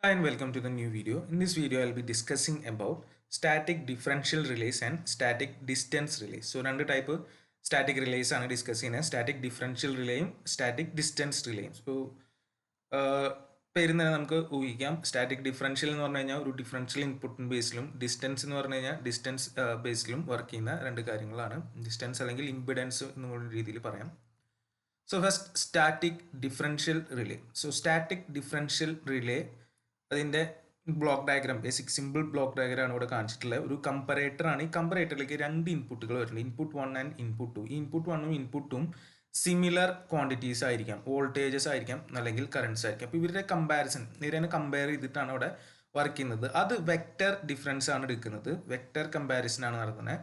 Hi and welcome to the new video. In this video, I'll be discussing about static differential relays and static distance relays. So, two type of static relays are discussing static differential relay, static distance relay. So, പേരിൽ തന്നെ നമുക്ക് ഊഹിക്കാം static differential എന്ന് പറഞ്ഞു കഴിഞ്ഞാൽ ഒരു differential input ബേസിലും distance എന്ന് പറഞ്ഞു കഴിഞ്ഞാൽ ഡിസ്റ്റൻസ് ബേസിലും വർക്ക് ചെയ്യുന്ന രണ്ട് കാര്യങ്ങളാണ്. ഡിസ്റ്റൻസ് അല്ലെങ്കിൽ ഇമ്പിഡൻസ് എന്നുള്ള രീതിയിൽ പറയാം. So first static differential relay. So static differential relay അതിൻ്റെ block diagram basic simple block diagram ആണ് ഇവിടെ കാണിച്ചിട്ടുള്ളത്. ഒരു കമ്പറേറ്റർ ആണ്. ഈ കമ്പറേറ്ററിലേക്ക് രണ്ട് ഇൻപുട്ടുകൾ വരുന്നുണ്ട്, ഇൻപുട്ട് 1 ആൻഡ് ഇൻപുട്ട് 2. ഈ ഇൻപുട്ട് 1ഉം ഇൻപുട്ട് 2ഉം സിമിലർ ക്വാണ്ടിറ്റീസ് ആയിരിക്കാം, വോൾട്ടേജസ് ആയിരിക്കാം അല്ലെങ്കിൽ കറൻസ് ആയിരിക്കാം. അപ്പോൾ ഇവരുടെ കമ്പാരിസൺ ഇതിനെ കമ്പയർ ചെയ്തിട്ടാണ് അവിടെ വർക്ക് ചെയ്യുന്നത്. അത് വെക്റ്റർ ഡിഫറൻസ് ആണ് എടുക്കുന്നത്, വെക്റ്റർ കമ്പാരിസൺ ആണ് നടത്തുന്നത്.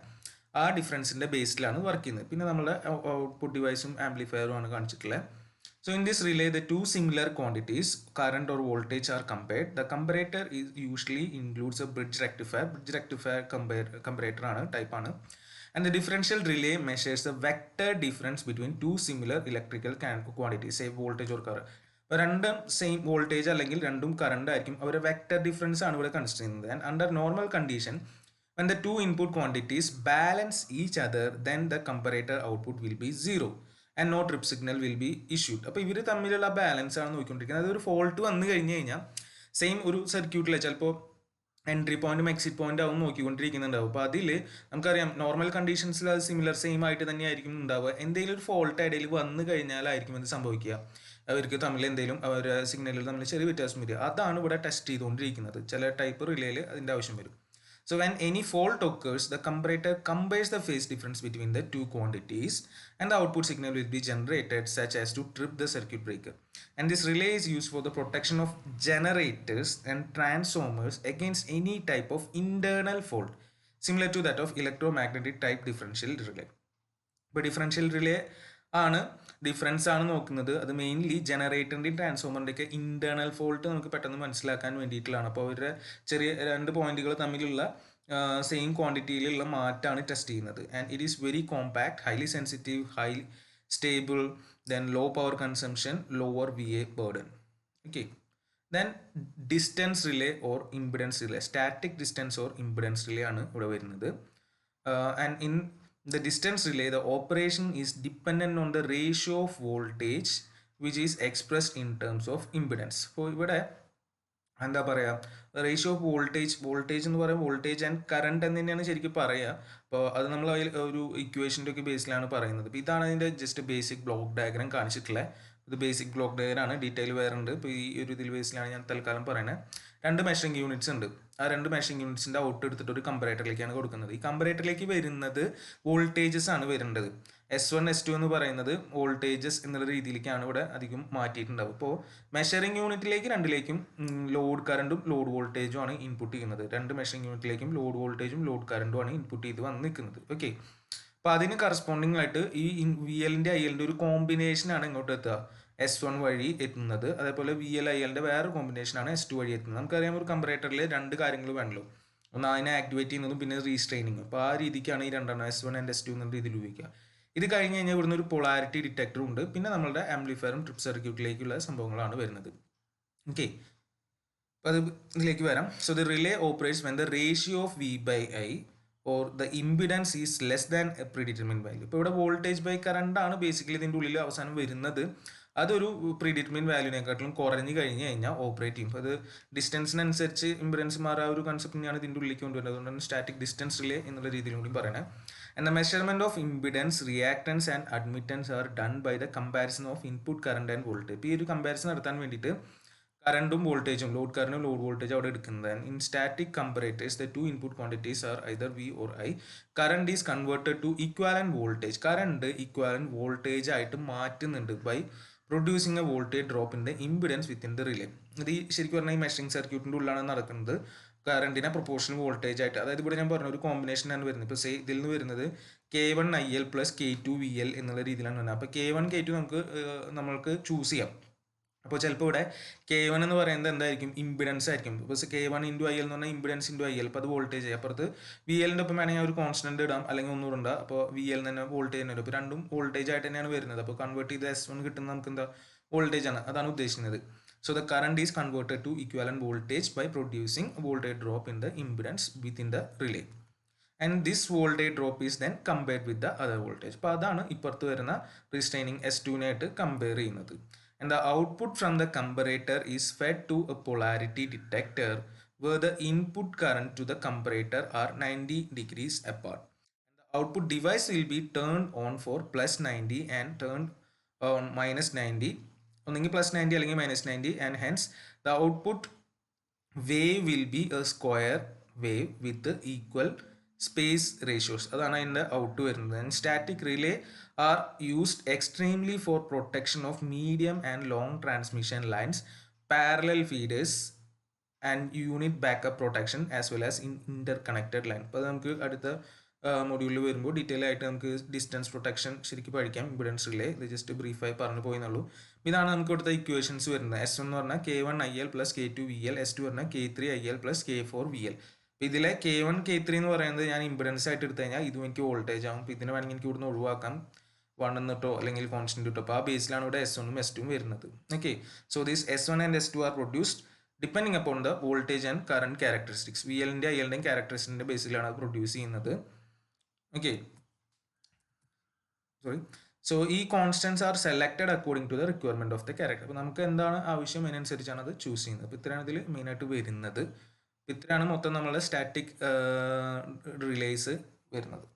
ആ ഡിഫറൻസിൻ്റെ ബേസിലാണ് വർക്ക് ചെയ്യുന്നത്. പിന്നെ നമ്മുടെ ഔട്ട്പുട്ട് ഡിവൈസും ആംപ്ലിഫയറും ആണ് കാണിച്ചിട്ടുള്ളത്. So in this relay, the two similar quantities, current or voltage, are compared. The comparator usually includes a bridge rectifier. Bridge rectifier comparator ആണ് type ആണ്. And the differential relay measures the vector difference between two similar electrical quantities, say voltage or current. അപ്പോൾ രണ്ടും same voltage അല്ലെങ്കിൽ രണ്ടും current ആയിരിക്കും. അവരുടെ vector difference ആണ് ഇവിടെ കൺസിഡർ ചെയ്യുന്നത്. And under normal condition when the two input quantities balance each other, then the comparator output will be 0 and no trip signal will be issued. അപ്പോൾ ഇവർ തമ്മിലുള്ള ബാലൻസ് ആണ് നോക്കിക്കൊണ്ടിരിക്കുന്നത്. അതൊരു ഫോൾട്ട് വന്നു കഴിഞ്ഞ് കഴിഞ്ഞാൽ സെയിം ഒരു സർക്യൂട്ടിൽ ചിലപ്പോൾ എൻട്രി പോയിന്റും എക്സിറ്റ് പോയിന്റ് ആവും നോക്കിക്കൊണ്ടിരിക്കുന്നുണ്ടാവും. അപ്പോൾ അതിൽ നമുക്കറിയാം നോർമൽ കണ്ടീഷൻസിൽ അത് സിമിലർ സെയിം ആയിട്ട് തന്നെയായിരിക്കും ഉണ്ടാവുക. എന്തെങ്കിലും ഒരു ഫോൾട്ട് ഇടയിൽ വന്നു കഴിഞ്ഞാലായിരിക്കും ഇത് സംഭവിക്കുക. അവർക്ക് തമ്മിൽ എന്തെങ്കിലും അവരുടെ സിഗ്നലുകൾ തമ്മിൽ ചെറിയ വ്യത്യാസം വരിക. അതാണ് ഇവിടെ ടെസ്റ്റ് ചെയ്തുകൊണ്ടിരിക്കുന്നത്. ചില ടൈപ്പ് റിലേയിൽ അതിൻ്റെ ആവശ്യം വരും. So when any fault occurs, the comparator compares the phase difference between the two quantities and the output signal will be generated such as to trip the circuit breaker. And this relay is used for the protection of generators and transformers against any type of internal fault, similar to that of electromagnetic type differential relay. ഇപ്പോൾ differential relay ആണ് difference ആണ് നോക്കുന്നത്. അത് mainly ജനറേറ്ററിൻ്റെയും ട്രാൻസ്ഫോമറിൻ്റെയൊക്കെ internal fault നമുക്ക് പെട്ടെന്ന് മനസ്സിലാക്കാൻ വേണ്ടിയിട്ടുള്ളതാണ്. അപ്പോൾ അവരുടെ ചെറിയ രണ്ട് പോയിന്റുകൾ തമ്മിലുള്ള സെയിം ക്വാണ്ടിറ്റിയിലുള്ള മാറ്റാണ് ടെസ്റ്റ് ചെയ്യുന്നത്. And it is very compact, highly sensitive, high stable, then low power consumption, lower VA burden. Okay, then distance relay or impedance relay, static distance or impedance relay ആണ് ഇവിടെ വരുന്നത്. And in the distance relay, the operation is dependent on the ratio of voltage which is expressed in terms of impedance. അപ്പോൾ ഇവിടെ എന്താ പറയുക, ratio of voltage എന്ന് പറയുമ്പോൾ voltage and current എന്ന് തന്നെയാണ് ശരിക്കും പറയുക. അപ്പോൾ അത് നമ്മൾ അതിൽ ഒരു ഇക്വേഷൻ്റെ ഒക്കെ ബേസിലാണ് പറയുന്നത്. അപ്പോൾ ഇതാണ് അതിൻ്റെ ജസ്റ്റ് ബേസിക് ബ്ലോക്ക് ഡയഗ്രാം കാണിച്ചിട്ടുള്ളത്. ഇത് ബേസിക് ബ്ലോക്ക് ഡയഗ്രാം ആണ്, ഡീറ്റെയിൽ വേറെ ഉണ്ട്. ഇപ്പോൾ ഈ ഒരു ഇതിൽ ബേസിലാണ് ഞാൻ തൽക്കാലം പറയുന്നത്. രണ്ട് മെഷറിംഗ് യൂണിറ്റ്സ് ഉണ്ട്. ആ രണ്ട് മെഷറിംഗ് യൂണിറ്റ്സിൻ്റെ ഔട്ട് എടുത്തിട്ട് ഒരു കമ്പറേറ്ററിലേക്കാണ് കൊടുക്കുന്നത്. ഈ കമ്പറേറ്ററിലേക്ക് വരുന്നത് വോൾട്ടേജസ് ആണ് വരേണ്ടത്. S1 S2 എന്ന് പറയുന്നത് വോൾട്ടേജസ് എന്നുള്ള രീതിയിലേക്കാണ് ഇവിടെ അധികം മാറ്റിയിട്ടുണ്ടാവും. അപ്പോൾ മെഷറിംഗ് യൂണിറ്റിലേക്ക് രണ്ടിലേക്കും ലോഡ് കറണ്ടും ലോഡ് വോൾട്ടേജും ആണ് ഇൻപുട്ട് ചെയ്യുന്നത്. രണ്ട് മെഷറിംഗ് യൂണിറ്റിലേക്കും ലോഡ് വോൾട്ടേജും ലോഡ് കറണ്ടും ആണ് ഇൻപുട്ട് ചെയ്ത് വന്ന് നിൽക്കുന്നത്. ഓക്കെ, അപ്പോൾ അതിന് കറസ്പോണ്ടിങ് ആയിട്ട് ഈ VLൻ്റെ ILൻ്റെ ഒരു കോമ്പിനേഷനാണ് ഇങ്ങോട്ട് എത്തുക. S1 വഴി എത്തുന്നത്, അതേപോലെ VL ILൻ്റെ വേറെ കോമ്പിനേഷനാണ് S2 വഴി എത്തുന്നത്. നമുക്കറിയാം ഒരു കമ്പറേറ്ററിൽ രണ്ട് കാര്യങ്ങൾ വേണമല്ലോ, ഒന്ന് അതിനെ ആക്ടിവേറ്റ് ചെയ്യുന്നതും പിന്നെ റീസ്ട്രെയിനിങ്ങും. അപ്പോൾ ആ രീതിക്കാണ് ഈ രണ്ടെണ്ണം S1 ആൻഡ് S2 എന്ന രീതിയിൽ ഉപയോഗിക്കുക. ഇത് കഴിഞ്ഞ് കഴിഞ്ഞാൽ ഇവിടുന്ന് ഒരു പൊളാരിറ്റി ഡിറ്റക്ടറും ഉണ്ട്. പിന്നെ നമ്മളുടെ ആംപ്ലിഫയറും ട്രിപ്പ് സർക്യൂട്ടിലേക്കുള്ള സംഭവങ്ങളാണ് വരുന്നത്. ഓക്കെ, അപ്പോൾ അത് ഇതിലേക്ക് വരാം. So the relay operates when the ratio of V/I or the impedance is less than a predetermined value. ഇപ്പോൾ ഇവിടെ വോൾട്ടേജ് ബൈ കറണ്ട് ആണ് ബേസിക്കലി ഇതിൻ്റെ ഉള്ളിൽ അവസാനം വരുന്നത്. അതൊരു പ്രീഡിറ്റർമിൻഡ് വാല്യൂവിനെക്കാട്ടിലും കുറഞ്ഞു കഴിഞ്ഞ് കഴിഞ്ഞാൽ ഓപ്പറേറ്റ് ചെയ്യും. അപ്പോൾ അത് ഡിസ്റ്റൻസിനനുസരിച്ച് ഇമ്പിഡൻസ് മാറാ ഒരു കൺസെപ്റ്റിനെയാണ് ഇതിൻ്റെ ഉള്ളിലേക്ക് കൊണ്ടുവരുന്നത്. അതുകൊണ്ടാണ് സ്റ്റാറ്റിക് ഡിസ്റ്റൻസ് റിലേ എന്നുള്ള രീതിയിലും കൂടി പറയണേ. And the measurement of impedance, reactance and admittance are done by the comparison of input current and voltage. ഇപ്പോൾ ഈ ഒരു കമ്പാരിസൺ നടത്താൻ വേണ്ടിയിട്ട് കറണ്ടും വോൾട്ടേജും ലോഡ് കറണ്ടും ലോഡ് വോൾട്ടേജ് അവിടെ എടുക്കുന്നത്. In static comparators the two input quantities are either V or I. Current is converted to equivalent voltage. Current equivalent voltage ആയിട്ട് മാറ്റുന്നുണ്ട് by producing a voltage drop in the impedance within the relay. ഇത് ശരിക്കും പറഞ്ഞാൽ ഈ measuring സർക്യൂട്ടിൻ്റെ ഉള്ളിലാണ് നടക്കുന്നത്. കറണ്ടിനെ proportional voltage ആയിട്ട്, അതായത് ഇവിടെ ഞാൻ പറഞ്ഞ ഒരു കോമ്പിനേഷനാണ് വരുന്നത്. ഇപ്പോൾ ഇതിൽ നിന്ന് വരുന്നത് K1 IL plus K2 VL എന്നുള്ള രീതിയിലാണ് വരുന്നത്. അപ്പോൾ K1 K2 നമ്മൾക്ക് ചൂസ് ചെയ്യാം. അപ്പോൾ ചിലപ്പോൾ ഇവിടെ K1 എന്ന് പറയുന്നത് എന്തായിരിക്കും, ഇമ്പിഡൻസ് ആയിരിക്കും. ഇപ്പോൾ K1 × IL എന്ന് പറഞ്ഞാൽ ഇമ്പിഡൻസ് × IL. അപ്പോൾ അത് വോൾട്ടേജ്. അപ്പുറത്ത് VLൻ്റെ ഒപ്പം വേണമെങ്കിൽ ഒരു കോൺസ്റ്റന്റ് ഇടാം, അല്ലെങ്കിൽ ഒന്നുകൂടെ ഉണ്ടാകും. അപ്പോൾ VL തന്നെ വോൾട്ടേജ് തന്നെ വരും. അപ്പോൾ രണ്ടും വോൾട്ടേജ് ആയിട്ട് തന്നെയാണ് വരുന്നത്. അപ്പോൾ കൺവേർട്ട് ചെയ്ത് S1 കിട്ടുന്നത് നമുക്ക് എന്താ വോൾട്ടേജ് ആണ്, അതാണ് ഉദ്ദേശിക്കുന്നത്. So the current is converted to equivalent voltage by producing a voltage drop in the impedance within the relay. And this voltage drop is then compared with the other voltage. അപ്പോൾ അതാണ് ഇപ്പുറത്ത് വരുന്ന റിസ്ട്രെയിനിങ് S2 നായിട്ട് compare ചെയ്യുന്നത്. And the output from the comparator is fed to a polarity detector where the input current to the comparator are 90 degrees apart. And the output device will be turned on for plus 90 and turned on minus 90. ഒന്നെങ്കിൽ plus 90 അല്ലെങ്കിൽ minus 90, and hence the output wave will be a square wave with the equal space ratios. അതാണ് അതിൻ്റെ out വരുന്നത്. And static relay are used extremely for protection of medium and long transmission lines, parallel feeders and unit backup protection as well as in interconnected line. അപ്പോൾ നമുക്ക് അടുത്ത മൊഡ്യൂളിൽ വരുമ്പോൾ detail ആയിട്ട് നമുക്ക് ഡിസ്റ്റൻസ് പ്രൊട്ടക്ഷൻ ശരിക്കും പഠിക്കാം. ഇമ്പിഡൻസ് റിലേ ഇത് ജസ്റ്റ് ബ്രീഫായി പറഞ്ഞു പോയെന്നുള്ളൂ. ഇതാണ് നമുക്ക് ഇവിടുത്തെ ഇക്വേഷൻസ് വരുന്നത്. S1 എന്ന് പറഞ്ഞാൽ K1 IL plus K2 VL, S2 പറഞ്ഞാൽ K3 IL plus K4 VL. അപ്പോൾ ഇതിലെ K1 K3 എന്ന് പറയുന്നത് ഞാൻ ഇമ്പിഡൻസ് ആയിട്ട് എടുത്തു കഴിഞ്ഞാൽ ഇതും എനിക്ക് വോൾട്ടേജ് ആവും. അപ്പോൾ ഇതിനെ വേണമെങ്കിൽ എനിക്ക് ഇവിടുന്ന് ഒഴിവാക്കാം, 1 എന്നിട്ടോ അല്ലെങ്കിൽ കോൺസ്റ്റന്റ് ഇട്ടോ. അപ്പോൾ ആ ബേസിലാണ് ഇവിടെ S1ഉം S2ഉം വരുന്നത്. Okay, so these S1 and S2 are produced depending upon the voltage and current characteristics. VLൻ്റെ ILൻ്റെയും ക്യാരക്ടറിസ്റ്റിൻ്റെ ബേസിലാണ് അത് പ്രൊഡ്യൂസ് ചെയ്യുന്നത്. Okay, sorry. സോ ഈ constants are selected according to the requirement of the character. അപ്പോൾ നമുക്ക് എന്താണ് ആവശ്യം അതിനനുസരിച്ചാണ് അത് ചൂസ് ചെയ്യുന്നത്. അപ്പോൾ ഇത്രയാണ് ഇതിൽ മെയിനായിട്ട് വരുന്നത്. ഇത്രയാണ് മൊത്തം നമ്മളുടെ സ്റ്റാറ്റിക് റിലേസ് വരുന്നത്.